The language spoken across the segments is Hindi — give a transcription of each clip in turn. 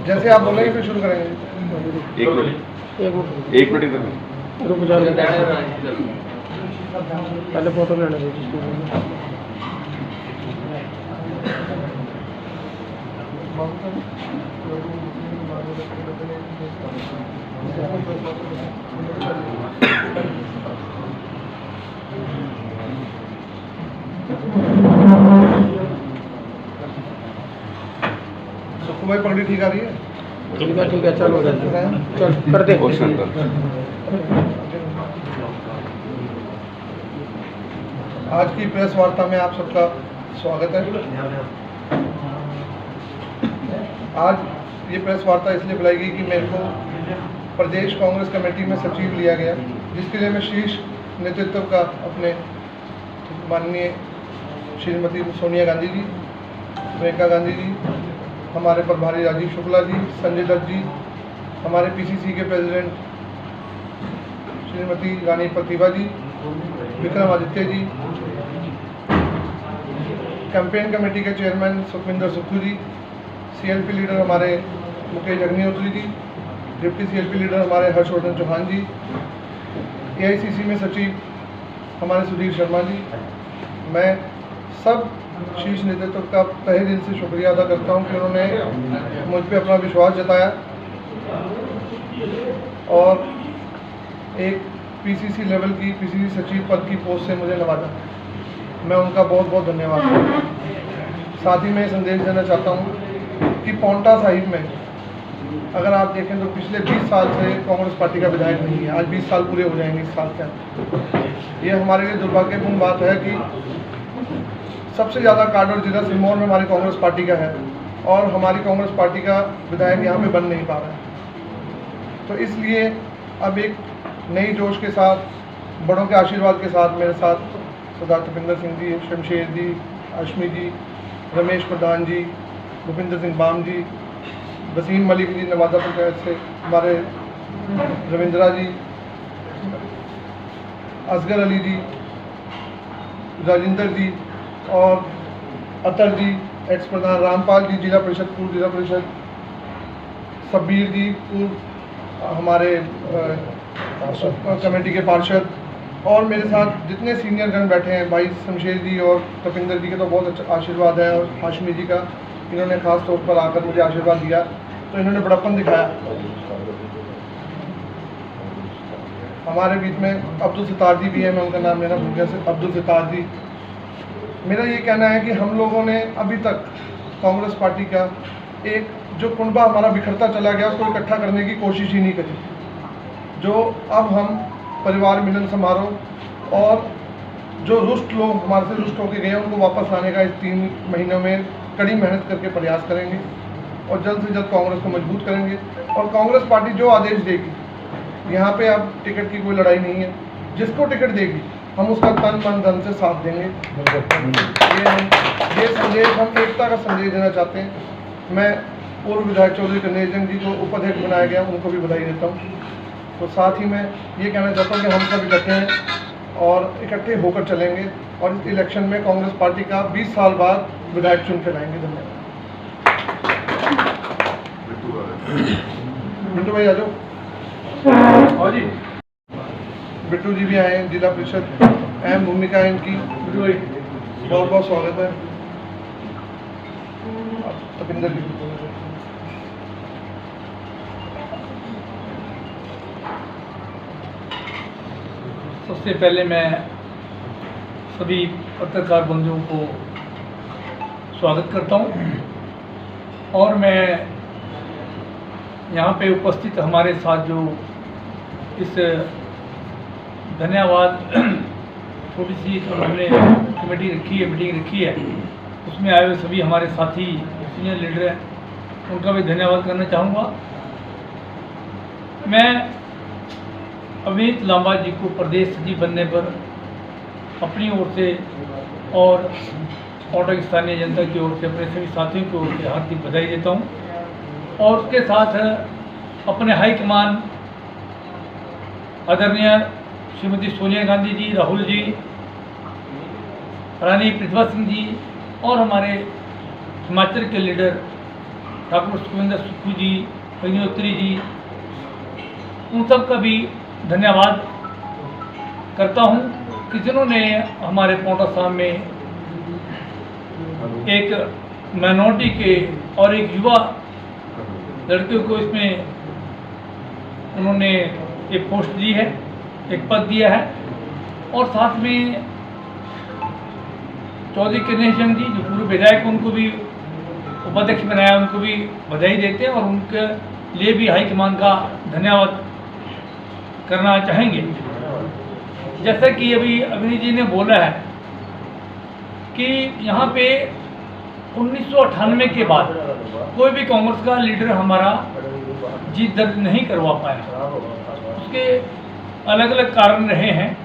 जैसे आप बोलेंगे फिर शुरू करेंगे। एक मिनट इधर रुक जा, पहले फोटो लेने दीजिए। सुखू भाई पगड़ी ठीक आ रही है? ठीक है, चलो चल कर दे। आज की प्रेस वार्ता में आप सबका स्वागत है। आज ये प्रेस वार्ता इसलिए बुलाई गई कि मेरे को प्रदेश कांग्रेस कमेटी में सचिव लिया गया, जिसके लिए मैं शीर्ष नेतृत्व का अपने माननीय श्रीमती सोनिया गांधी जी, प्रियंका गांधी जी, हमारे प्रभारी राजीव शुक्ला जी, संजय दत्त जी, हमारे पीसीसी के प्रेसिडेंट श्रीमती रानी प्रतिभा जी, विक्रमादित्य जी, कैंपेन कमेटी के चेयरमैन सुखविंदर सुक्खू जी, सीएलपी लीडर हमारे Mukesh Agnihotri ji, deputy CLP leader हमारे हर्षवर्धन चौहान जी, एआईसीसी में सचिव हमारे सुधीर शर्मा जी। मैं सब शीर्ष नेतृत्व का तहे दिल से शुक्रिया अदा करता हूं कि उन्होंने मुझ पर अपना विश्वास जताया और एक पीसीसी लेवल की पीसीसी सचिव पद की पोस्ट से मुझे नवाजा। मैं उनका बहुत बहुत धन्यवाद करता हूँ। साथ ही मैं संदेश देना चाहता हूँ कि पांवटा साहिब में अगर आप देखें तो पिछले 20 साल से कांग्रेस पार्टी का विधायक नहीं है। आज 20 साल पूरे हो जाएंगे इस साल के अंदर। ये हमारे लिए दुर्भाग्यपूर्ण बात है कि सबसे ज़्यादा काडर जिला सिरमौर में हमारी कांग्रेस पार्टी का है और हमारी कांग्रेस पार्टी का विधायक यहाँ पे बन नहीं पा रहा है। तो इसलिए अब एक नई जोश के साथ, बड़ों के आशीर्वाद के साथ मेरे साथ सरदार तपिंदर सिंह जी, शमशेर जी, अश्मी जी, रमेश प्रधान जी, भूपिंदर सिंह बाम जी, वसीम मलिक जी नवादा पंचायत से, हमारे रविंद्रा जी, असगर अली जी, राजेंद्र जी और अतर जी, एक्स प्रधान रामपाल जी, जिला परिषद, पूर्व जिला परिषद, सबीर जी, पूर्व हमारे कमेटी के पार्षद, और मेरे साथ जितने सीनियर जन बैठे हैं, भाई शमशेर जी और तपिंदर जी के तो बहुत अच्छा आशीर्वाद है, और हाशमी जी का, इन्होंने खास तौर पर आकर मुझे आशीर्वाद दिया, तो इन्होंने बड़प्पन दिखाया। हमारे बीच में अब्दुल सितार जी भी है, मैं उनका नाम लेना भूल गया, अब्दुल सितार जी। मेरा ये कहना है कि हम लोगों ने अभी तक कांग्रेस पार्टी का एक जो कुनबा हमारा बिखरता चला गया उसको इकट्ठा करने की कोशिश ही नहीं करी। जो अब हम परिवार मिलन समारोह और जो रुष्ट लोग हमारे से रुष्ट होकर गए हैं उनको वापस लाने का इस 3 महीनों में कड़ी मेहनत करके प्रयास करेंगे और जल्द से जल्द कांग्रेस को मजबूत करेंगे। और कांग्रेस पार्टी जो आदेश देगी, यहाँ पे अब टिकट की कोई लड़ाई नहीं है, जिसको टिकट देगी हम उसका तन मन धन से साथ देंगे। ये संदेश, हम एकता का संदेश देना चाहते हैं। मैं पूर्व विधायक चौधरी कन्हैया सिंह जी को उपाध्यक्ष बनाया गया, उनको भी बधाई देता हूँ। तो साथ ही मैं ये कहना चाहता हूँ कि हम सब इकट्ठे हैं और इकट्ठे होकर चलेंगे और इस इलेक्शन में कांग्रेस पार्टी का 20 साल बाद विधायक चुन के लाएंगे। धन्यवाद। बिट्टू भाई आ जाओ। बिट्टू जी भी आए हैं, जिला परिषद, अहम भूमिका है इनकी। बहुत बहुत स्वागत है। तपिंदर जी, सबसे पहले मैं सभी पत्रकार बंधुओं को स्वागत करता हूं और मैं यहाँ पे उपस्थित हमारे साथ जो इस धन्यवाद छोटी सी हमने कमेटी रखी है, मीटिंग रखी है, उसमें आए हुए सभी हमारे साथी सीनियर लीडर हैं, उनका भी धन्यवाद करना चाहूँगा। मैं अमित लांबा जी को प्रदेश सचिव बनने पर अपनी ओर से और पांवटा की स्थानीय जनता की ओर से, अपने सभी साथियों की ओर से हार्दिक बधाई देता हूं और उसके साथ अपने हाईकमान आदरणीय श्रीमती सोनिया गांधी जी, राहुल जी, रानी प्रतिभा सिंह जी और हमारे हिमाचल के लीडर ठाकुर सुखविंदर सुक्खू जी, अग्निहोत्री जी, उन सब का भी धन्यवाद करता हूँ कि जिन्होंने हमारे पाउंटा साहब में एक माइनॉरिटी के और एक युवा लड़कियों को इसमें उन्होंने एक पोस्ट दी है, एक पद दिया है। और साथ में चौधरी गणेश चंद जी जो पूर्व विधायक, उनको भी उपाध्यक्ष बनाया, उनको भी बधाई देते हैं और उनके लिए भी हाईकमान का धन्यवाद करना चाहेंगे। जैसा कि अभी अग्नि जी ने बोला है कि यहाँ पे 1998 के बाद कोई भी कांग्रेस का लीडर हमारा जीत दर्ज नहीं करवा पाया। उसके अलग अलग कारण रहे हैं,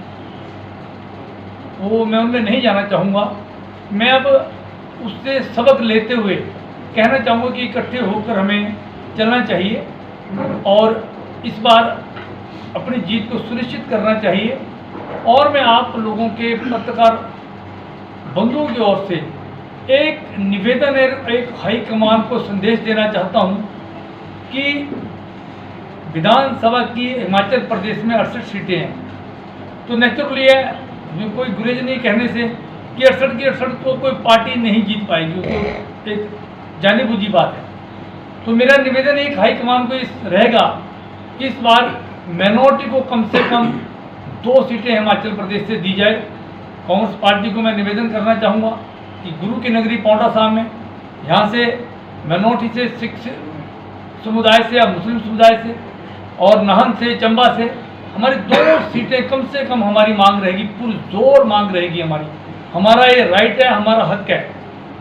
वो मैं उनमें नहीं जाना चाहूँगा। मैं अब उससे सबक लेते हुए कहना चाहूँगा कि इकट्ठे होकर हमें चलना चाहिए और इस बार अपनी जीत को सुनिश्चित करना चाहिए। और मैं आप लोगों के पत्रकार बंधुओं की ओर से एक निवेदन है, एक हाईकमान को संदेश देना चाहता हूं कि विधानसभा की हिमाचल प्रदेश में 68 सीटें हैं, तो नेचुरली है, हमें कोई गुरेज नहीं कहने से कि 68 की 68 को कोई पार्टी नहीं जीत पाएगी, तो एक जानी बुझी बात है। तो मेरा निवेदन एक हाईकमान को इस रहेगा कि इस बार माइनॉरिटी को कम से कम 2 सीटें हिमाचल प्रदेश से दी जाए। कांग्रेस पार्टी को मैं निवेदन करना चाहूँगा कि गुरु की नगरी पाउंटा साहब में यहाँ से माइनॉरिटी से, सिख समुदाय से या मुस्लिम समुदाय से और नाहन से, चंबा से हमारी 2 सीटें कम से कम हमारी मांग रहेगी, पुरजोर मांग रहेगी हमारी। हमारा ये राइट है, हमारा हक है।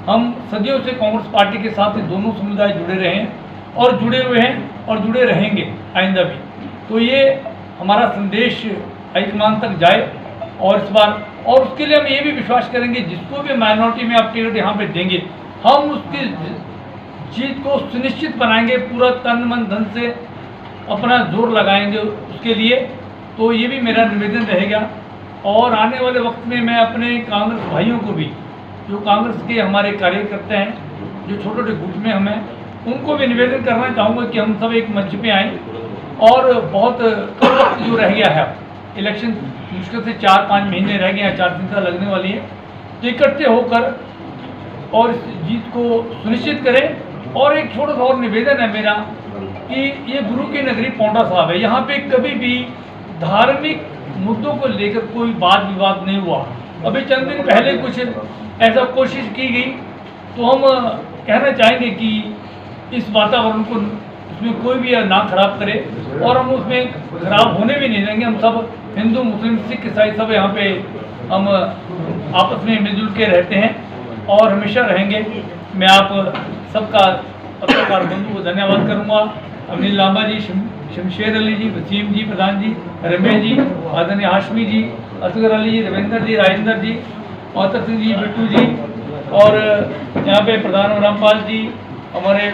हम सदियों से कांग्रेस पार्टी के साथ दोनों समुदाय जुड़े रहे हैं और जुड़े हुए हैं और जुड़े रहेंगे आइंदा भी। तो ये हमारा संदेश हाईकमान तक जाए और इस बार, और उसके लिए हम ये भी विश्वास करेंगे जिसको भी माइनॉरिटी में आप टिकट यहाँ पे देंगे, हम उसकी जीत को सुनिश्चित बनाएंगे, पूरा तन मन धन से अपना जोर लगाएंगे उसके लिए। तो ये भी मेरा निवेदन रहेगा। और आने वाले वक्त में मैं अपने कांग्रेस भाइयों को भी, जो कांग्रेस के हमारे कार्यकर्ता हैं, जो छोटे छोटे गुट में हमें, उनको भी निवेदन करना चाहूँगा कि हम सब एक मंच पे आएँ और बहुत कम वक्त जो रह गया है, इलेक्शन मुश्किल से 4-5 महीने रह गए हैं, 4 दिन तक लगने वाली है, तो इकट्ठे होकर और इस जीत को सुनिश्चित करें। और एक छोटा सा और निवेदन है मेरा कि ये गुरु की नगरी पाउंटा साहब है, यहाँ पे कभी भी धार्मिक मुद्दों को लेकर कोई वाद विवाद नहीं हुआ। अभी चंद दिन पहले कुछ ऐसा कोशिश की गई, तो हम कहना चाहेंगे कि इस वातावरण को उसमें कोई भी ना खराब करे और हम उसमें खराब होने भी नहीं देंगे। हम सब हिंदू, मुस्लिम, सिख, ईसाई सब यहाँ पे हम आपस में मिलजुल के रहते हैं और हमेशा रहेंगे। मैं आप सबका पत्रकार बंधु को धन्यवाद करूँगा। अनिल लांबा जी, शमशेर अली जी, वसीम जी, प्रधान जी, रमेश जी, आदरणीय हाशमी जी, असगर अली जी, रविंदर जी, राजेंद्र जी, औतर सिंह जी, बिट्टू जी, और यहाँ पे प्रधान रामपाल जी, हमारे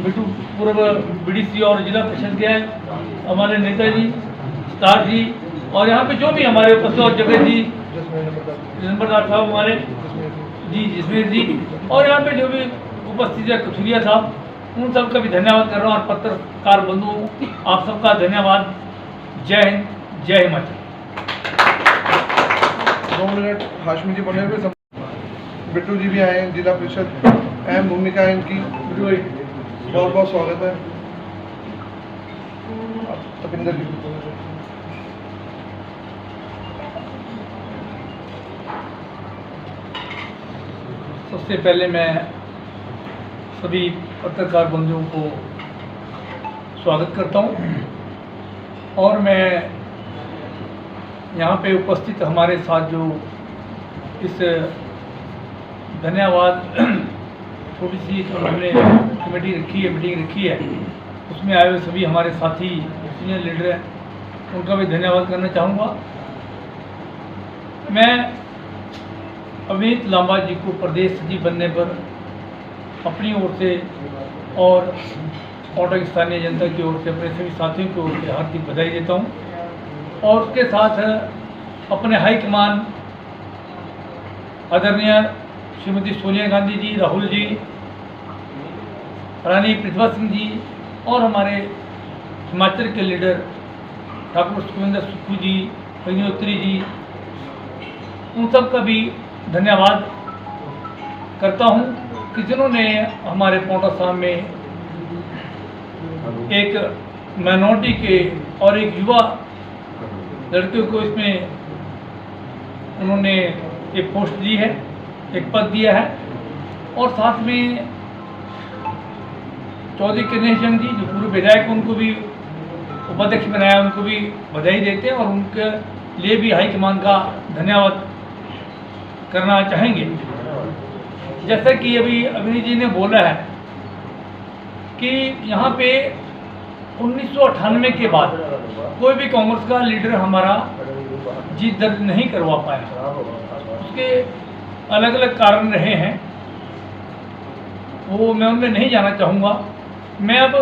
बिट्टू पूर्व बीडीसी और जिला परिषद के हैं, हमारे नेताजी स्टार जी, और यहाँ पे जो भी हमारे उपस्थित, और जगत जी, नंबरदार साहब हमारे जी, जिसमें जी, और यहाँ पे जो भी उपस्थित है, कथुरिया साहब, उन सबका भी धन्यवाद कर रहा हूँ। और पत्रकार बंधुओं, आप सबका धन्यवाद। जय हिंद, जय हिमाचल। 2 मिनट हाशमी जी बोले हुए, बिट्टू जी भी आए हैं, जिला परिषद, अहम भूमिका है इनकी। बहुत बहुत स्वागत है। तपिंदर जी, सबसे पहले मैं सभी पत्रकार बंधुओं को स्वागत करता हूं और मैं यहाँ पे उपस्थित हमारे साथ जो इस धन्यवाद छोटी सी जो हमने कमेटी रखी है, मीटिंग रखी है, उसमें आए हुए सभी हमारे साथी सीनियर लीडर हैं, उनका भी धन्यवाद करना चाहूँगा। मैं अमित लांबा जी को प्रदेश सचिव बनने पर अपनी ओर से और पाउंटा स्थानीय जनता की ओर से, अपने सभी साथियों की ओर से हार्दिक बधाई देता हूं। और उसके साथ अपने हाईकमान आदरणीय श्रीमती सोनिया गांधी जी, राहुल जी, रानी प्रतिभा सिंह जी और हमारे हिमाचल के लीडर ठाकुर सुखविंदर सुक्खू जी, अग्निहोत्री जी, उन सब का भी धन्यवाद करता हूँ कि जिन्होंने हमारे पांवटा साहब में एक माइनॉरिटी के और एक युवा लड़के को इसमें उन्होंने एक पोस्ट दी है, एक पद दिया है। और साथ में चौधरी कन्हैया सिंह जी जो पूर्व विधायक, उनको भी उपाध्यक्ष बनाया, उनको भी बधाई देते हैं और उनके लिए भी हाईकमान का धन्यवाद करना चाहेंगे। जैसा कि अभी अग्नि जी ने बोला है कि यहाँ पे 1998 के बाद कोई भी कांग्रेस का लीडर हमारा जीत दर्ज नहीं करवा पाया। उसके अलग अलग कारण रहे हैं, वो मैं उनमें नहीं जाना चाहूँगा। मैं अब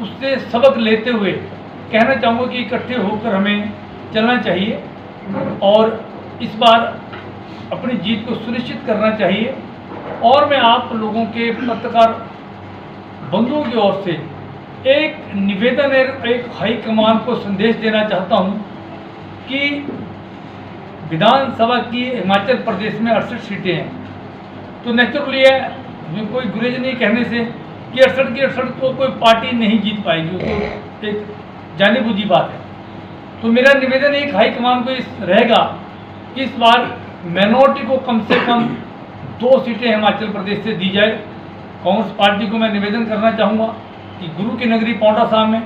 उससे सबक लेते हुए कहना चाहूँगा कि इकट्ठे होकर हमें चलना चाहिए और इस बार अपनी जीत को सुनिश्चित करना चाहिए। और मैं आप लोगों के पत्रकार बंधुओं की ओर से एक निवेदन है, एक हाईकमान को संदेश देना चाहता हूं कि विधानसभा की हिमाचल प्रदेश में 68 सीटें हैं, तो नेचुरली है, कोई गुरेज नहीं कहने से कि 68 की 68 को कोई पार्टी नहीं जीत पाएगी, तो एक जानी बुझी बात है। तो मेरा निवेदन एक हाईकमान को इस रहेगा कि इस बार माइनॉरिटी को कम से कम 2 सीटें हिमाचल प्रदेश से दी जाए। कांग्रेस पार्टी को मैं निवेदन करना चाहूँगा कि गुरु की नगरी पांवटा साहब में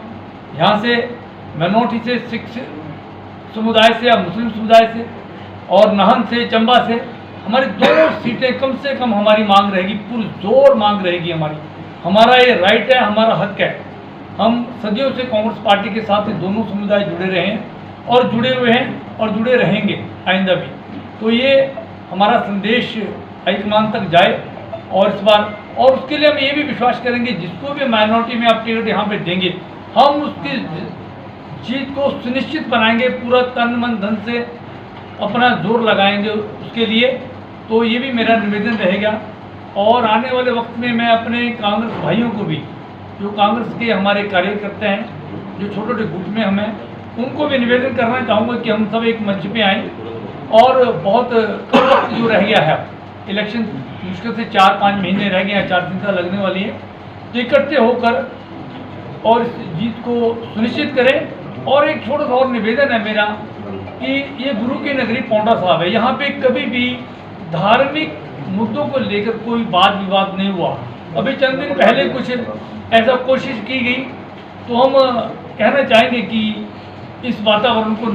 यहाँ से माइनॉरिटी से, सिख समुदाय से या मुस्लिम समुदाय से और नाहन से, चंबा से हमारी 2 सीटें कम से कम हमारी मांग रहेगी, पुरजोर मांग रहेगी हमारी। हमारा ये राइट है, हमारा हक है। हम सदियों से कांग्रेस पार्टी के साथ दोनों समुदाय जुड़े रहे हैं और जुड़े हुए हैं और जुड़े रहेंगे आइंदा भी। तो ये हमारा संदेश हाईकमान तक जाए और इस बार, और उसके लिए हम ये भी विश्वास करेंगे जिसको भी माइनॉरिटी में आप टिकट यहाँ पे देंगे, हम उसकी जीत को सुनिश्चित बनाएंगे, पूरा तन मन धन से अपना जोर लगाएंगे उसके लिए। तो ये भी मेरा निवेदन रहेगा। और आने वाले वक्त में मैं अपने कांग्रेस भाइयों को भी, जो कांग्रेस के हमारे कार्यकर्ता हैं, जो छोटे छोटे गुट में हमें, उनको भी निवेदन करना चाहूँगा कि हम सब एक मंच पे आएँ। और बहुत कम वक्त जो रह गया है, इलेक्शन मुश्किल से 4-5 महीने रह गए हैं, 4 दिन का लगने वाली है, तो इकट्ठे होकर और इस जीत को सुनिश्चित करें। और एक छोटा सा और निवेदन है मेरा कि ये गुरु की नगरी पांवटा साहब है, यहाँ पे कभी भी धार्मिक मुद्दों को लेकर कोई वाद विवाद नहीं हुआ। अभी चंद दिन पहले कुछ ऐसा कोशिश की गई, तो हम कहना चाहेंगे कि इस वातावरण को,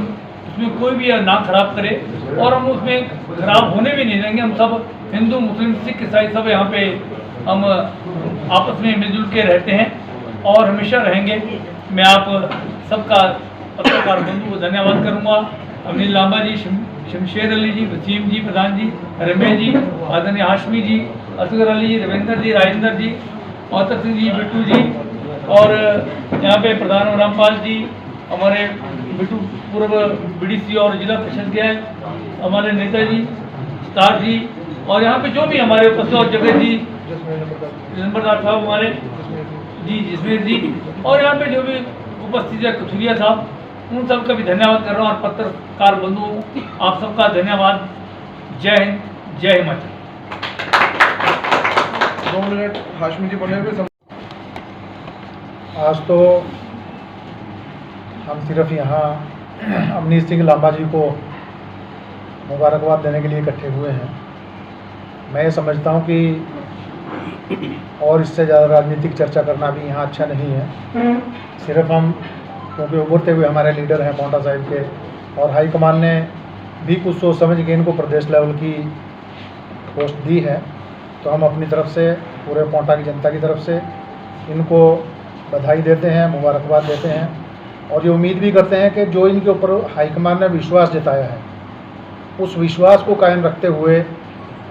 उसमें कोई भी ना खराब करे और हम उसमें खराब होने भी नहीं देंगे। हम सब हिंदू, मुस्लिम, सिख, ईसाई सब यहाँ पे हम आपस में मिलजुल के रहते हैं और हमेशा रहेंगे। मैं आप सबका पत्रकार बंधु को धन्यवाद करूँगा। अनिल लांबा जी, शमशेर अली जी, वसीम जी, प्रधान जी, रमेश जी, आदरणीय हाशमी जी, असगर अली जी, रविंदर जी, राजेंद्र जी, औतर सिंह जी, बिट्टू जी, और यहाँ पे प्रधान रामपाल जी, हमारे बिट्टू पूर्व बीडीसी और जिला परिषद के हैं, हमारे नेता जी, स्टार जी, और यहाँ पे जो भी हमारे उपस्थित, और जगह जी, नंबरदार साहब हमारे जी, जिसमें जी, और यहाँ पे जो भी उपस्थित है, कथुरिया साहब, उन सबका भी धन्यवाद कर रहा हूँ। और पत्रकार बंधुओं, आप सबका धन्यवाद। जय हिंद, जय हिमाचल। 2 मिनट हाशमी जी बोले हुए। आज तो हम सिर्फ यहाँ अवनीश सिंह लांबा जी को मुबारकबाद देने के लिए इकट्ठे हुए हैं। मैं ये समझता हूँ कि और इससे ज़्यादा राजनीतिक चर्चा करना भी यहाँ अच्छा नहीं है। सिर्फ हम, क्योंकि उभरते हुए हमारे लीडर हैं पांवटा साहिब के, और हाईकमान ने भी कुछ सोच समझ के इनको प्रदेश लेवल की पोस्ट दी है, तो हम अपनी तरफ से, पूरे पांवटा की जनता की तरफ से इनको बधाई देते हैं, मुबारकबाद देते हैं और ये उम्मीद भी करते हैं कि जो इनके ऊपर हाईकमान ने विश्वास जताया है, उस विश्वास को कायम रखते हुए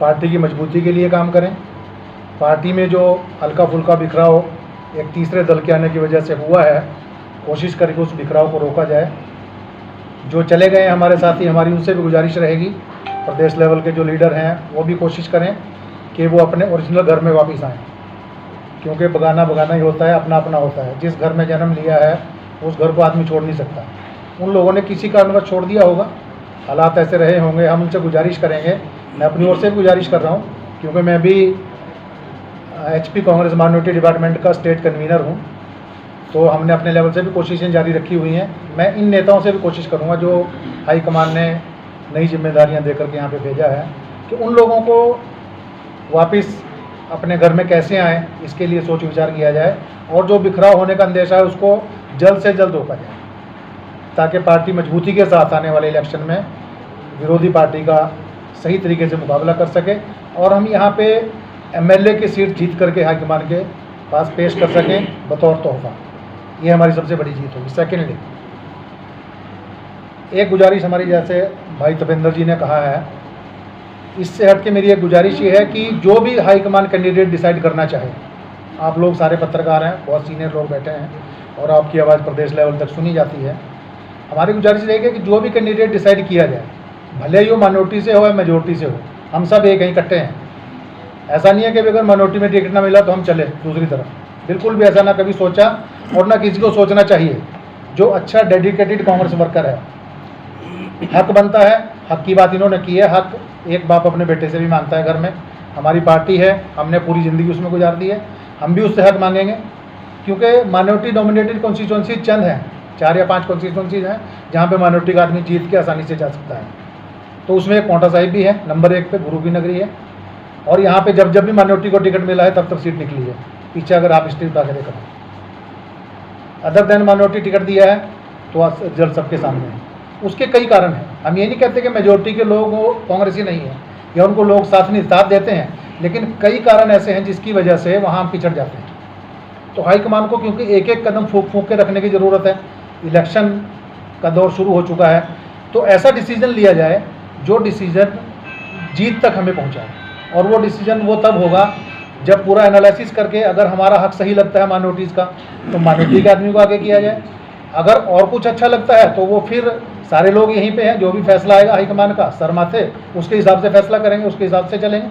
पार्टी की मजबूती के लिए काम करें। पार्टी में जो हल्का फुल्का बिखराव एक तीसरे दल के आने की वजह से हुआ है, कोशिश करके उस बिखराव को रोका जाए। जो चले गए हमारे साथी, हमारी उनसे भी गुजारिश रहेगी, प्रदेश लेवल के जो लीडर हैं वो भी कोशिश करें कि वो अपने ओरिजिनल घर में वापस आएँ, क्योंकि बगाना बगाना ही होता है, अपना अपना होता है। जिस घर में जन्म लिया है उस घर को आदमी छोड़ नहीं सकता। उन लोगों ने किसी कारणवश छोड़ दिया होगा, हालात ऐसे रहे होंगे। हम उनसे गुजारिश करेंगे, मैं अपनी ओर से भी गुजारिश कर रहा हूँ, क्योंकि मैं भी HP कांग्रेस माइनॉरिटी डिपार्टमेंट का स्टेट कन्वीनर हूँ, तो हमने अपने लेवल से भी कोशिशें जारी रखी हुई हैं। मैं इन नेताओं से भी कोशिश करूँगा जो हाईकमान ने नई जिम्मेदारियाँ देकर के यहाँ पे भेजा है, कि उन लोगों को वापस अपने घर में कैसे आएँ, इसके लिए सोच विचार किया जाए, और जो बिखराव होने का अंदेशा है उसको जल्द से जल्द रोका जाए, ताकि पार्टी मजबूती के साथ आने वाले इलेक्शन में विरोधी पार्टी का सही तरीके से मुकाबला कर सके, और हम यहाँ पे MLA की सीट जीत करके हाईकमान के पास पेश कर सकें बतौर तोहफा। ये हमारी सबसे बड़ी जीत होगी। सेकेंडली, एक गुजारिश हमारी, जैसे भाई तपेंद्र जी ने कहा है, इससे हट के मेरी एक गुजारिश ये है कि जो भी हाईकमान कैंडिडेट डिसाइड करना चाहे, आप लोग सारे पत्रकार हैं, बहुत सीनियर लोग बैठे हैं और आपकी आवाज़ प्रदेश लेवल तक सुनी जाती है। हमारी गुजारिश रहेगी कि जो भी कैंडिडेट डिसाइड किया जाए, भले ही वो माइनॉरिटी से हो या मेजोरिटी से हो, हम सब एक ही इकट्ठे हैं। ऐसा नहीं है कि अगर माइनॉरिटी में टिकट ना मिला तो हम चले दूसरी तरफ, बिल्कुल भी ऐसा ना कभी सोचा और ना किसी को सोचना चाहिए। जो अच्छा डेडिकेटेड कांग्रेस वर्कर है, हक बनता है, हक की बात इन्होंने की है। हक एक बाप अपने बेटे से भी मांगता है घर में। हमारी पार्टी है, हमने पूरी ज़िंदगी उसमें गुजार दी है, हम भी उससे हक मांगेंगे, क्योंकि माइनॉरिटी डोमिनेटेड कॉन्स्टिट्यूंसी चंद हैं, 4 या 5 कॉन्स्टिट्यूंसीज हैं जहाँ पे माइनॉरिटी का आदमी जीत के आसानी से जा सकता है। तो उसमें एक पौंटा साहिब भी है, नंबर 1 पे गुरु की नगरी है, और यहाँ पे जब जब भी माइनॉरिटी को टिकट मिला है तब तक सीट निकली है। पीछे अगर आप हिस्ट्री उठा के देखो, अदर देन माइनॉरिटी टिकट दिया है तो रिजल्ट सबके सामने है। उसके कई कारण हैं। हम ये नहीं कहते कि मेजोरिटी के लोग कांग्रेसी नहीं है या उनको लोग साथ देते हैं, लेकिन कई कारण ऐसे हैं जिसकी वजह से वहाँ हम पिछड़ जाते हैं। तो हाईकमान को क्योंकि एक एक कदम फूंक फूंक के रखने की ज़रूरत है, इलेक्शन का दौर शुरू हो चुका है, तो ऐसा डिसीजन लिया जाए जो डिसीजन जीत तक हमें पहुँचाए। और वो डिसीजन वो तब होगा जब पूरा एनालिसिस करके अगर हमारा हक सही लगता है माइनॉरिटीज़ का तो माइनॉरिटी के आदमी को आगे किया जाए, अगर और कुछ अच्छा लगता है तो वो फिर सारे लोग यहीं पे हैं, जो भी फैसला आएगा हाईकमान का सर माथे उसके हिसाब से फैसला करेंगे, उसके हिसाब से चलेंगे।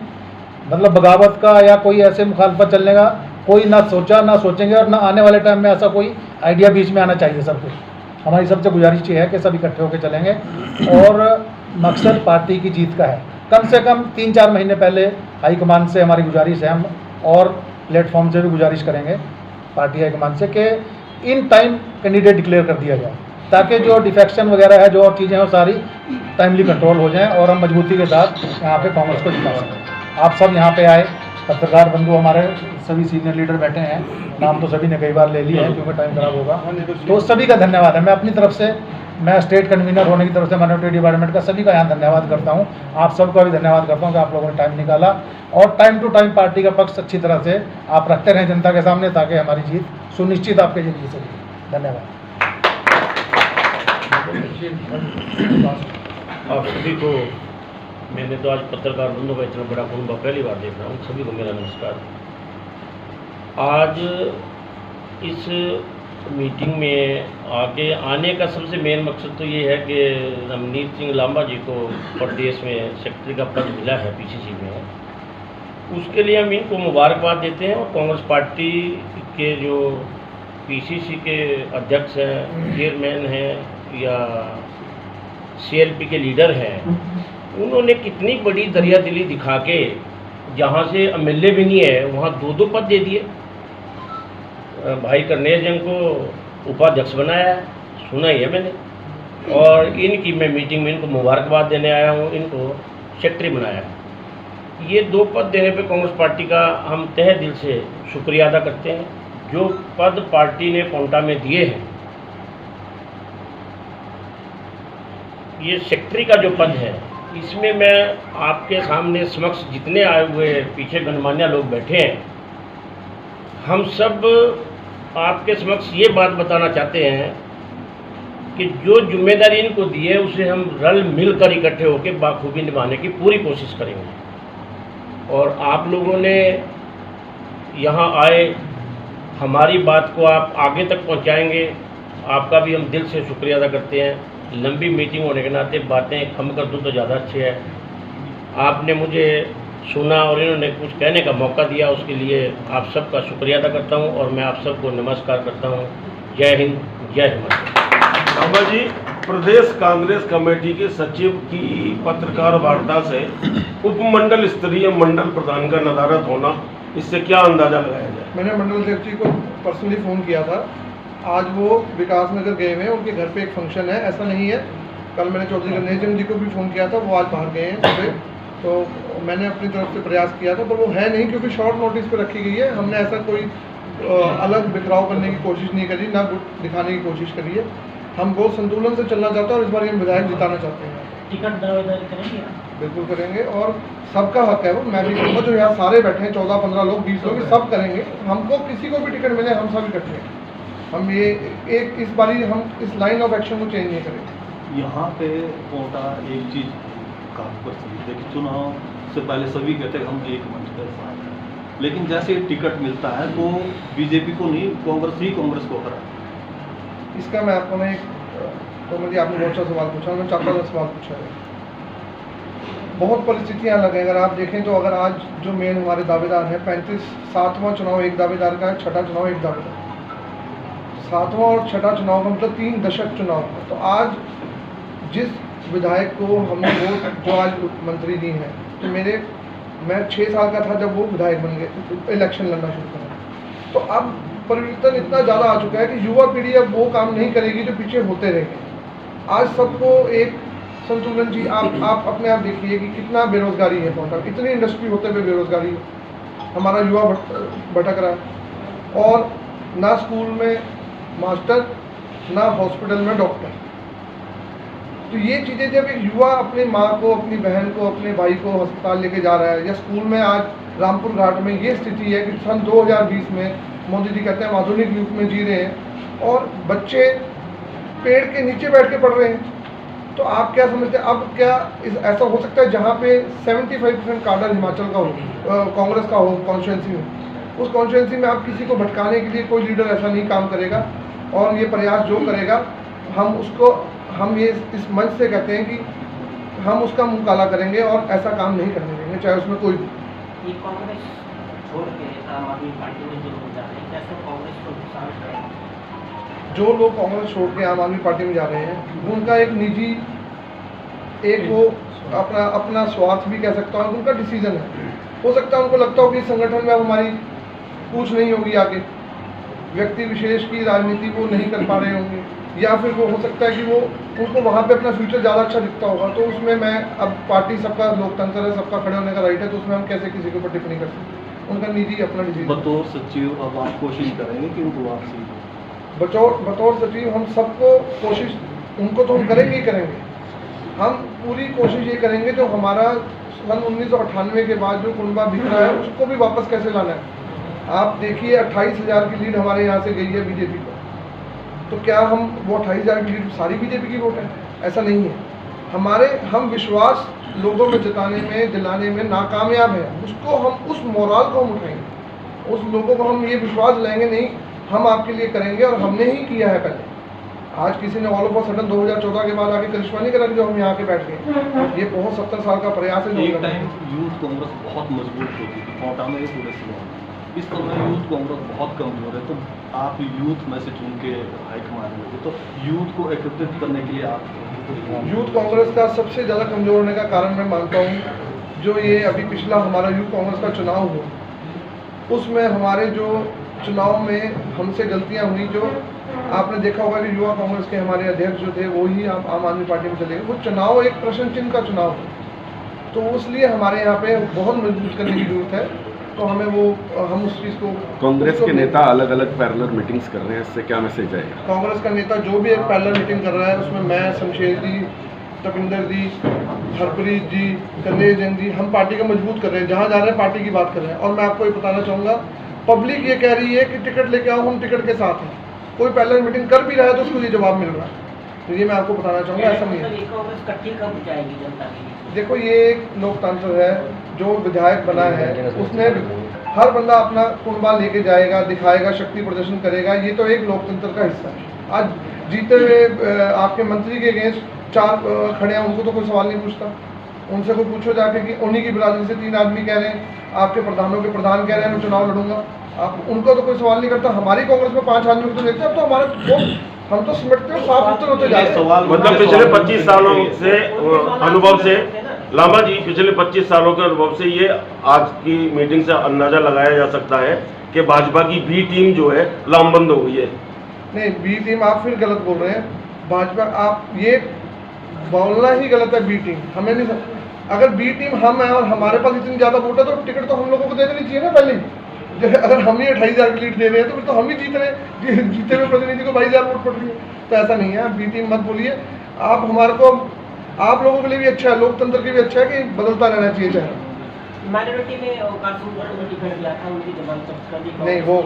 मतलब बगावत का या कोई ऐसे मुखालफत चलने का कोई ना सोचा ना सोचेंगे, और ना आने वाले टाइम में ऐसा कोई आइडिया बीच में आना चाहिए सबको। हमारी सबसे गुजारिश ये है कि सब इकट्ठे होकर चलेंगे, और मकसद पार्टी की जीत का है। कम से कम 3-4 महीने पहले हाईकमान से हमारी गुजारिश है, हम और प्लेटफॉर्म से भी गुजारिश करेंगे पार्टी हाईकमान से कि इन टाइम कैंडिडेट डिक्लेयर कर दिया जाए, ताकि जो डिफेक्शन वगैरह है, जो और चीज़ें हैं, वो सारी टाइमली कंट्रोल हो जाएं और हम मजबूती के साथ यहाँ पे कांग्रेस को जिता सकें। आप सब यहाँ पे आए, पत्रकार बंधु हमारे सभी सीनियर लीडर बैठे हैं, नाम तो सभी ने कई बार ले लिए हैं क्योंकि टाइम खराब होगा, तो सभी का धन्यवाद है। मैं अपनी तरफ से, मैं स्टेट कन्वीनर होने की तरफ से माइनॉरिटी डिपार्टमेंट का सभी का यहाँ धन्यवाद करता हूँ। आप सबका भी धन्यवाद करता हूँ कि आप लोगों ने टाइम निकाला और टाइम टू टाइम पार्टी का पक्ष अच्छी तरह से आप रखते रहें जनता के सामने, ताकि हमारी जीत सुनिश्चित आपके जरिए से होगी। धन्यवाद। आप सभी को, मैंने तो आज पत्रकार बंधु का इतना बड़ा कुंभ पहली बार देख रहा हूँ, सभी को मेरा नमस्कार। आज इस मीटिंग में आगे आने का सबसे मेन मकसद तो ये है कि नवनीत सिंह लांबा जी को प्रदेश में सेक्रेटरी का पद मिला है PCC में। उसके लिए हम इनको मुबारकबाद देते हैं, और कांग्रेस पार्टी के जो PCC के अध्यक्ष हैं, चेयरमैन हैं या CLP के लीडर हैं, उन्होंने कितनी बड़ी दरियादिली दिखा के जहाँ से MLA भी नहीं है वहाँ 2-2 पद दे दिए। भाई करनेल जंग को उपाध्यक्ष बनाया है, सुना ही है मैंने, और इनकी मैं मीटिंग में इनको मुबारकबाद देने आया हूँ, इनको सेक्रेटरी बनाया है। ये 2 पद देने पे कांग्रेस पार्टी का हम तहे दिल से शुक्रिया अदा करते हैं। जो पद पार्टी ने कोंटा में दिए हैं, ये सेक्रेटरी का जो पद है, इसमें मैं आपके सामने समक्ष जितने आए हुए पीछे गणमान्य लोग बैठे हैं, हम सब आपके समक्ष ये बात बताना चाहते हैं कि जो जिम्मेदारी इनको दी है उसे हम रल मिलकर इकट्ठे होकर बाखूबी निभाने की पूरी कोशिश करेंगे। और आप लोगों ने यहाँ आए, हमारी बात को आप आगे तक पहुँचाएंगे, आपका भी हम दिल से शुक्रिया अदा करते हैं। लंबी मीटिंग होने के नाते बातें कम कर दूँ तो ज़्यादा अच्छी है। आपने मुझे सुना और इन्होंने कुछ कहने का मौका दिया, उसके लिए आप सबका शुक्रिया अदा करता हूँ और मैं आप सबको नमस्कार करता हूँ। जय हिंद, जय हिमाचल। लांबा जी, प्रदेश कांग्रेस कमेटी के सचिव की पत्रकार वार्ता से उपमंडल स्तरीय मंडल प्रधान का नदारद होना, इससे क्या अंदाजा लगाया जाए? मैंने मंडल अध्यक्ष जी को पर्सनली फ़ोन किया था। आज वो विकास नगर गए हुए हैं, उनके घर पे एक फंक्शन है, ऐसा नहीं है। कल मैंने चौधरी गणेश चंद जी को भी फ़ोन किया था, वो आज बाहर गए हैं सुबह। तो मैंने अपनी तरफ से प्रयास किया था, पर वो है नहीं, क्योंकि शॉर्ट नोटिस पे रखी गई है। हमने ऐसा कोई अलग बिखराव करने की कोशिश नहीं करी, ना गुट दिखाने की कोशिश करी है। हम बहुत संतुलन से चलना चाहते हैं और इस बार हम विधायक जिताना चाहते हैं। टिकट दावेदारी करेंगे? बिल्कुल करेंगे, और सबका हक है वो। मैं भी कहूँगा, जो यहाँ सारे बैठे हैं 14-15 लोग, 20 लोग, सब करेंगे। हमको किसी को भी टिकट मिले, हम सब इकट्ठे हैं। हम ये एक इस बारी हम इस लाइन ऑफ एक्शन को चेंज नहीं करेंगे। यहाँ पे कोटा एक चीज़ काफ़ी प्रचलित है कि चुनाव से पहले सभी कहते हैं हम एक मंच पर साथ हैं, लेकिन जैसे टिकट मिलता है तो बीजेपी को नहीं, कांग्रेस ही कांग्रेस को हरा। इसका मैं आपको तो मुझे आपने बहुत सा सवाल पूछा, मैं 4 सवाल पूछा है। बहुत परिस्थितियाँ अलग हैं। अगर आप देखें तो अगर आज जो मेन हमारे दावेदार हैं, 7वां चुनाव एक दावेदार का है, 6ठा चुनाव एक दावेदार, 7वां और 6ठा चुनाव का मतलब 3 दशक चुनाव का। तो आज जिस विधायक को हमने वोट, जो आज मंत्री जी हैं, तो मैं 6 साल का था जब वो विधायक बन गए, इलेक्शन लड़ना शुरू करा। तो अब परिवर्तन इतना ज़्यादा आ चुका है कि युवा पीढ़ी अब वो काम नहीं करेगी जो पीछे होते रहेंगे। आज सबको एक संतुलन जी, आप अपने आप देखिए कि कितना बेरोजगारी है कोटा, इतनी इंडस्ट्री होते हुए बेरोजगारी है, हमारा युवा भटक रहा है, और ना स्कूल में मास्टर, ना हॉस्पिटल में डॉक्टर। तो ये चीज़ें जब एक युवा अपनी माँ को, अपनी बहन को, अपने भाई को अस्पताल लेके जा रहा है, या स्कूल में आज रामपुर घाट में ये स्थिति है कि सन 2020 में मोदी जी कहते हैं हम आधुनिक युग में जी रहे हैं, और बच्चे पेड़ के नीचे बैठ के पढ़ रहे हैं। तो आप क्या समझते हैं, अब क्या ऐसा हो सकता है जहाँ पे 75% काडर हिमाचल का हो, कांग्रेस का हो कॉन्स्टिट्यूंसी में, उस कॉन्स्टिट्यूंसी में आप किसी को भटकाने के लिए कोई लीडर ऐसा नहीं काम करेगा। और ये प्रयास जो करेगा, हम ये इस मंच से कहते हैं कि हम उसका मुँह काला करेंगे और ऐसा काम नहीं करने देंगे, चाहे उसमें कोई भी। कांग्रेस छोड़ के आम आदमी पार्टी में जो लोग जा रहे हैं, कैसे कांग्रेस को नुकसान करेंगे? जो लोग कांग्रेस छोड़ के आम आदमी पार्टी में जा रहे हैं, उनका एक निजी, एक वो अपना स्वार्थ भी कह सकता हूँ, उनका डिसीजन है। हो सकता है उनको लगता हो कि इस संगठन में अब हमारी पूछ नहीं होगी आगे, व्यक्ति विशेष की राजनीति वो नहीं कर पा रहे होंगे, या फिर वो हो सकता है कि वो उनको वहाँ पे अपना फ्यूचर ज़्यादा अच्छा दिखता होगा। तो उसमें मैं, अब पार्टी सबका लोकतंत्र है, सबका खड़े होने का राइट है, तो उसमें हम कैसे किसी के ऊपर टिप्पणी कर सकते हैं, उनका निजी अपना डिसीजन। बतौर सचिव अब आप कोशिश करेंगे कि उनको वापसी? बतौर सचिव हम सबको कोशिश, उनको तो हम करेंगे ही करेंगे। हम पूरी कोशिश ये करेंगे जो हमारा सन 1998 के बाद जो कुनबा बिखरा है, उसको भी वापस कैसे लाना है। आप देखिए 28,000 की लीड हमारे यहाँ से गई है बीजेपी को, तो क्या हम वो 28,000 की लीड सारी बीजेपी की वोट है? ऐसा नहीं है। हम विश्वास लोगों में जताने में, दिलाने में नाकामयाब है, उसको हम, उस मोराल को हम उठाएंगे, उस लोगों को हम ये विश्वास लाएंगे, नहीं हम आपके लिए करेंगे, और हमने ही किया है पहले। आज किसी ने ऑल ऑफ अ सडन 2014 के बाद आके करिश्मा नहीं करा जो हम यहाँ के बैठ गए। ये बहुत 70 साल का प्रयास है। एक टाइम यूथ कांग्रेस बहुत मजबूत होती थी कोटा में, पूरे सिवान। इस समय यूथ कांग्रेस बहुत कमजोर है, तो आप यूथ में से चुन के हाईकमान में, तो यूथ को एकत्रित करने के लिए आप? यूथ कांग्रेस का सबसे ज़्यादा कमजोर होने का कारण मैं मानता हूँ, जो ये अभी पिछला हमारा यूथ कांग्रेस का चुनाव हुआ, उसमें हमारे जो चुनाव में हमसे गलतियाँ हुई, जो आपने देखा होगा कि युवा कांग्रेस के हमारे अध्यक्ष जो थे वो ही आम आदमी पार्टी में चले गए। वो चुनाव एक प्रश्न चिन्ह का चुनाव है, तो इसलिए हमारे यहाँ पे बहुत मजबूत करने की जरूरत है। तो हम उस चीज़ को, कांग्रेस के नेता अलग अलग पैरेलल मीटिंग्स कर रहे हैं, इससे क्या मैसेज आएगा? कांग्रेस का नेता जो भी एक पैरेलल मीटिंग कर रहा है, उसमें मैं, शमशेर जी, तपिंदर जी, हरप्रीत जी, गणेश जैन जी, हम पार्टी को मजबूत कर रहे हैं। जहाँ जा रहे हैं पार्टी की बात कर रहे हैं। और मैं आपको ये बताना चाहूँगा, पब्लिक ये कह रही है कि टिकट लेके आओ, हम टिकट के साथ हैं। कोई पैरेलल मीटिंग कर भी रहा है तो उसको ये जवाब मिल रहा है। तो ये मैं आपको बताना चाहूँगा, ऐसा नहीं है। कांग्रेस इकट्ठी कब जाएगी जनता के लिए? देखो, ये एक लोकतंत्र है। जो विधायक बना है उसने, हर बंदा अपना कुनबा लेके जाएगा, दिखाएगा, शक्ति प्रदर्शन करेगा। ये तो एक लोकतंत्र का हिस्सा है। आज जीते हुए आपके मंत्री के अगेंस्ट 4 खड़े हैं, उनको तो कोई सवाल नहीं पूछता। उनसे कोई पूछो जाके कि उन्हीं की बिरादरी से 3 आदमी कह रहे हैं, आपके प्रधानों के प्रधान कह रहे हैं मैं चुनाव लड़ूंगा। आप उनको तो कोई सवाल नहीं करता। हमारी कांग्रेस में 5 आदमी को तो देखते हैं, अब तो हमारे हम तो सिमटते हैं, साफ सुथरे होते जा रहे हैं। सवाल मतलब पिछले 25 सालों से अनुभव से, लांबा जी, पिछले 25 सालों के अनुभव से ये आज की मीटिंग से अंदाजा लगाया जा सकता है कि भाजपा की बी टीम जो है लामबंद हो गई है। नहीं, बी टीम आप फिर गलत बोल रहे हैं। भाजपा, आप ये बोलना ही गलत है। बी टीम हमें नहीं, अगर बी टीम हम है और हमारे पास इतनी ज़्यादा वोट है तो टिकट तो हम लोगों को दे देनी चाहिए ना पहले। जैसे अगर हम ही 28,000 की लीड दे रहे हैं तो फिर तो हम ही जीत रहे हैं, जीते हुए प्रतिनिधि को 22,000 वोट पड़ रही है। तो ऐसा नहीं है, बी टीम मत बोलिए। आप हमारे को, आप लोगों के लिए भी अच्छा है, लोकतंत्र के भी अच्छा है कि बदलता रहना चाहिए चाहे। माइनॉरिटी में कासूम को टिकट दिया था, उनकी जमानत जब्त कर दी। नहीं, वो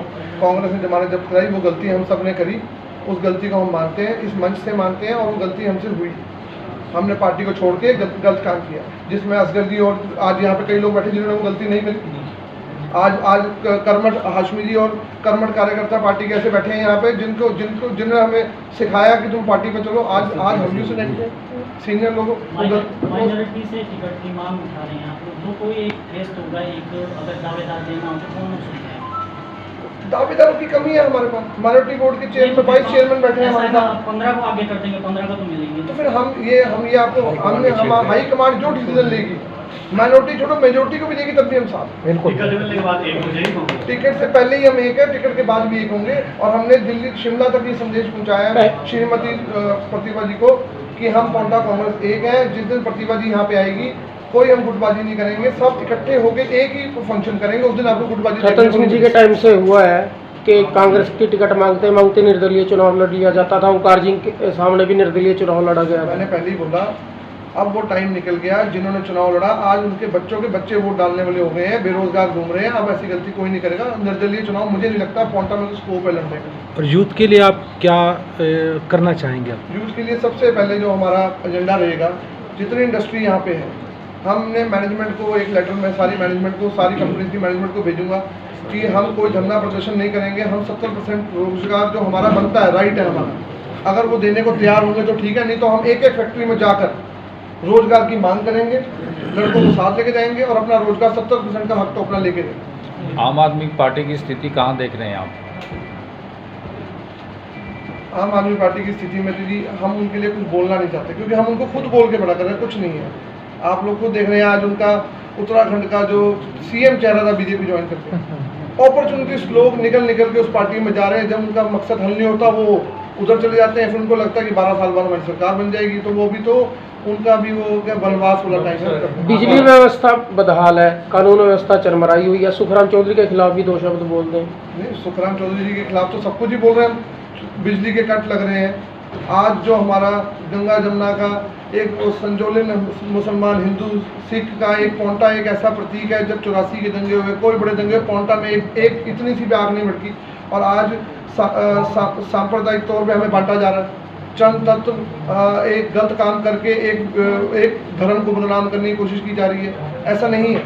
कांग्रेस ने जमानत जब्त कराई, वो गलती हम सब ने करी। उस गलती को हम मानते हैं, इस मंच से मानते हैं, और वो गलती हमसे हुई। हमने पार्टी को छोड़ के गलत काम किया, जिसमें असगर जी और आज यहाँ पे कई लोग बैठे जिन्होंने वो गलती नहीं करी। आज कर्मठ हाशमी जी और कर्मठ कार्यकर्ता पार्टी के ऐसे बैठे हैं यहाँ पे जिन्होंने हमें सिखाया कि तुम पार्टी पे चलो। आज हम भी उसे नहीं, सीनियर लोगों माइनॉरिटी से टिकट की मांग उठा रहे हैं आप लोग, जो कोई एक टेस्ट होगा, एक अगर दावेदार देना हो तो कौन हो सकता है? दावेदारों की कमी है हमारे पास। माइनॉरिटी बोर्ड के चेयरमैन 22 चेयरमैन बैठे हैं हमारे साथ। 15 को आगे कर देंगे, 15 को तो मिलेंगे। तो फिर हम ये आपको हमने हम हाई कमांड जो डिसीजन लेगी, माइनॉरिटी छोड़ो मेजोरिटी को भी देगी, तब भी हम साथ। बिल्कुल। टिकट से पहले ही हम एक है, टिकट के बाद भी एक होंगे। और हमने दिल्ली शिमला तक ये संदेश पहुंचाया है श्रीमती प्रतिभा जी को कि हम पोंटा कांग्रेस एक है। जिस दिन प्रतिभा जी यहाँ पे आएगी, कोई हम गुटबाजी नहीं करेंगे, सब इकट्ठे होकर एक ही फंक्शन करेंगे। उस दिन आपको गुटबाजी रतन सिंह जी के टाइम से हुआ है कि कांग्रेस की टिकट मांगते मांगते निर्दलीय चुनाव लड़ लिया जाता था। ओंकार जी के सामने भी निर्दलीय चुनाव लड़ा गया। मैंने पहले ही बोला, अब वो टाइम निकल गया। जिन्होंने चुनाव लड़ा, आज उनके बच्चों के बच्चे वोट डालने वाले हो गए हैं, बेरोजगार घूम रहे हैं। अब ऐसी गलती कोई नहीं करेगा। निर्दलीय चुनाव मुझे नहीं लगता पोंटा में स्कोप है लड़ने का। और यूथ के लिए आप क्या करना चाहेंगे? यूथ के लिए सबसे पहले जो हमारा एजेंडा रहेगा, जितनी इंडस्ट्री यहाँ पे है, हमने मैनेजमेंट को एक लेटर में सारी मैनेजमेंट को, सारी कंपनी की मैनेजमेंट को भेजूंगा कि हम कोई धरना प्रदर्शन नहीं करेंगे। हम 70% रोजगार जो हमारा बनता है, राइट है हमारा, अगर वो देने को तैयार होंगे तो ठीक है, नहीं तो हम एक एक फैक्ट्री में जाकर रोजगार की मांग करेंगे, लड़कों को साथ लेके जाएंगे और अपना रोजगार 70% का हक तो अपना लेके देंगे। आम आदमी पार्टी की स्थिति कहाँ देख रहे हैं आप? आम आदमी पार्टी की स्थिति में दीदी हम उनके लिए कुछ बोलना नहीं चाहते, क्योंकि हम उनको खुद बोल के बड़ा कर रहे हैं, कुछ नहीं है। आप लोग को देख रहे हैं, आज उनका उत्तराखंड का जो सीएम चेहरा था बीजेपी ज्वाइन करके, अपॉर्चुनिटीज लोग निकल के उस पार्टी में जा रहे हैं। जब उनका मकसद हल नहीं होता वो उधर चले जाते हैं। फिर उनको लगता है कि 12 साल बाद हमारी सरकार बन जाएगी, तो वो भी तो उनका भी वो क्या वनवास वाला टाइम है। बिजली व्यवस्था बदहाल है, कानून व्यवस्था चरमराई हुई है। सुखराम चौधरी के खिलाफ भी 2 शब्द बोल दें। नहीं, सुखराम चौधरी जी के खिलाफ तो सब कुछ ही बोल रहे हैं। बिजली के कट लग रहे हैं। आज जो हमारा गंगा जमुना का एक वो संजोलन मुसलमान हिंदू सिख का एक पोंटा एक ऐसा प्रतीक है। जब 84 के दंगे हुए, कोई बड़े दंगे हुए, पोंटा में एक इतनी सी भी आग नहीं भड़की। और आज सांप्रदायिक तौर पे हमें बांटा जा रहा है। चंद तत्व एक गलत काम करके एक धर्म को बदनाम करने की कोशिश की जा रही है। ऐसा नहीं है,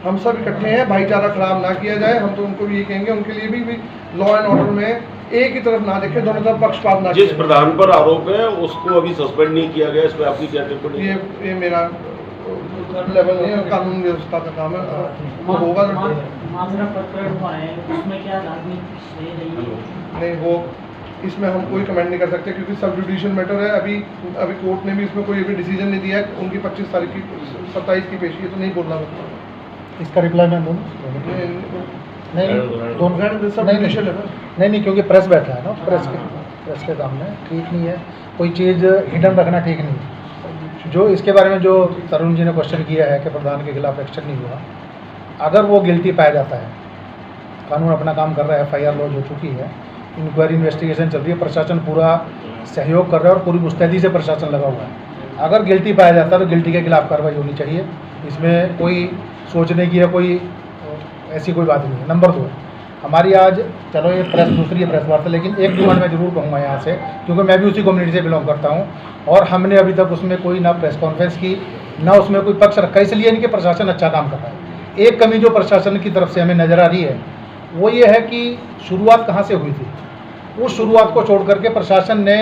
हम सब इकट्ठे हैं, भाईचारा खराब ना किया जाए। हम तो उनको भी ये कहेंगे, उनके लिए भी लॉ एंड ऑर्डर में एक ही तरफ ना देखे, दोनों तरफ पक्षपात ना। जिस प्रधान पर आरोप है उसको अभी सस्पेंड नहीं किया गया, इस पर आपकी क्या टिप्पणी? ये मेरा लेवल नहीं है, कानून व्यवस्था का काम है, वो होगा। माजरा प्रकरण हुआ है, उसमें क्या राजनीति सही रही है? नहीं, वो इसमें हम कोई कमेंट नहीं कर सकते, क्योंकि सब जुडिशियल मैटर है। अभी कोर्ट ने भी इसमें कोई अभी डिसीजन नहीं दिया है। उनकी 25 तारीख की 27 की पेशी है, तो नहीं बोलना सकता। इसका रिप्लाई मैं दूँ? नहीं, क्योंकि प्रेस बैठा है ना, प्रेस के सामने ठीक नहीं है। कोई चीज़ हिडन रखना ठीक नहीं है। जो इसके बारे में जो तरुण जी ने क्वेश्चन किया है कि प्रधान के खिलाफ एक्शन नहीं हुआ, अगर वो गिल्टी पाया जाता है, कानून अपना काम कर रहा है, FIR लॉन्च हो चुकी है, इंक्वायरी इन्वेस्टिगेशन चल रही है, प्रशासन पूरा सहयोग कर रहा है और पूरी मुस्तैदी से प्रशासन लगा हुआ है। अगर गिल्टी पाया जाता है तो गिल्टी के खिलाफ कार्रवाई होनी चाहिए। इसमें कोई सोचने की या कोई ऐसी कोई बात नहीं है। नंबर 2, हमारी आज चलो ये प्रेस दूसरी है प्रेस वार्ता, लेकिन एक डिमांड मैं जरूर कहूँगा यहाँ से, क्योंकि मैं भी उसी कम्युनिटी से बिलोंग करता हूँ और हमने अभी तक उसमें कोई ना प्रेस कॉन्फ्रेंस की ना उसमें कोई पक्ष रखा, इसलिए नहीं कि प्रशासन अच्छा काम कर रहा है। एक कमी जो प्रशासन की तरफ से हमें नज़र आ रही है वो ये है कि शुरुआत कहाँ से हुई थी, उस शुरुआत को छोड़ करके प्रशासन ने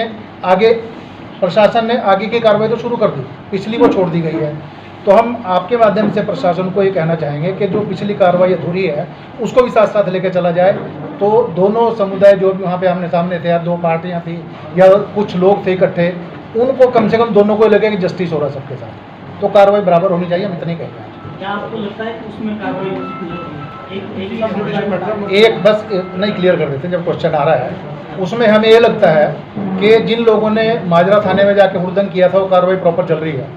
आगे की कार्रवाई तो शुरू कर दी, पिछली वो छोड़ दी गई है। तो हम आपके माध्यम से प्रशासन को ये कहना चाहेंगे कि जो पिछली कार्रवाई अधूरी है उसको भी साथ साथ लेकर चला जाए, तो दोनों समुदाय जो भी वहाँ पे आमने सामने थे या दो पार्टियाँ थी या कुछ लोग थे इकट्ठे, उनको कम से कम दोनों को लगे कि जस्टिस हो रहा सबके साथ, तो कार्रवाई बराबर होनी चाहिए, हम इतने ही कहते हैं। क्या आपको लगता है कि उसमें कार्रवाई एक बस नहीं क्लियर कर देते जब क्वेश्चन आ रहा है, उसमें हमें ये लगता है कि जिन लोगों ने माजरा थाने में जाके हुड़दंग किया था वो कार्रवाई प्रॉपर चल रही है,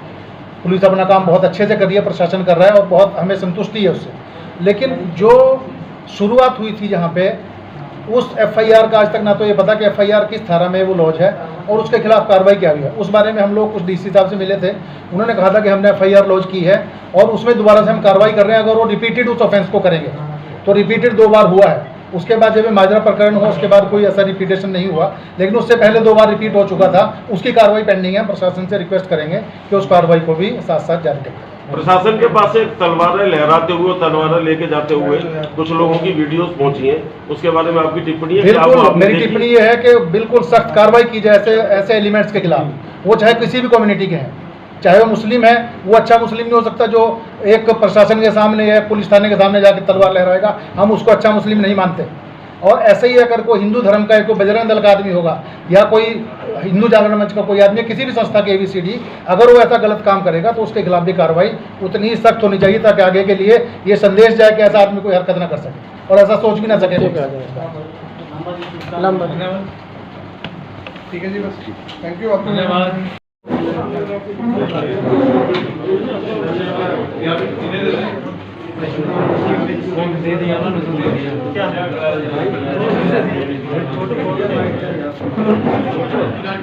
पुलिस अपना काम बहुत अच्छे से कर रही है, प्रशासन कर रहा है और बहुत हमें संतुष्टि है उससे। लेकिन जो शुरुआत हुई थी जहाँ पे उस एफआईआर का आज तक ना तो ये पता कि एफआईआर किस धारा में वो लॉज है और उसके खिलाफ कार्रवाई क्या हुई है, उस बारे में हम लोग कुछ डीसी साहब से मिले थे, उन्होंने कहा था कि हमने एफआईआर लॉज की है और उसमें दोबारा से हम कार्रवाई कर रहे हैं। अगर वो रिपीटेड उस ऑफेंस को करेंगे तो रिपीटेड 2 बार हुआ है, उसके बाद जब माजरा प्रकरण हुआ उसके बाद कोई ऐसा रिपीटेशन नहीं हुआ, लेकिन उससे पहले 2 बार रिपीट हो चुका था, उसकी कार्रवाई पेंडिंग है। प्रशासन से रिक्वेस्ट करेंगे कि उस कार्रवाई को भी साथ साथ जारी करें। प्रशासन के पास एक तलवारें लहराते हुए, तलवारें लेके जाते हुए कुछ लोगों की वीडियोस पहुंची हैं, उसके बारे में आपकी टिप्पणी है? बिल्कुल, मेरी टिप्पणी ये है कि बिल्कुल सख्त कार्रवाई की जाए ऐसे एलिमेंट्स के खिलाफ, वो चाहे किसी भी कम्युनिटी के हैं, चाहे वो मुस्लिम है, वो अच्छा मुस्लिम नहीं हो सकता जो एक प्रशासन के सामने या पुलिस थाने के सामने जाकर तलवार लहराएगा, हम उसको अच्छा मुस्लिम नहीं मानते। और ऐसे ही अगर कोई हिंदू धर्म का कोई बजरंग दल का आदमी होगा या कोई हिंदू जागरण मंच का कोई आदमी, किसी भी संस्था के ABCD, अगर वो ऐसा गलत काम करेगा तो उसके खिलाफ भी कार्रवाई उतनी ही सख्त होनी चाहिए ताकि आगे के लिए ये संदेश जाए कि ऐसा आदमी कोई हरकत ना कर सके और ऐसा सोच भी ना सके। ठीक है जी, बस थैंक यू, आपको धन्यवाद। दे दिया ना, दे दिया।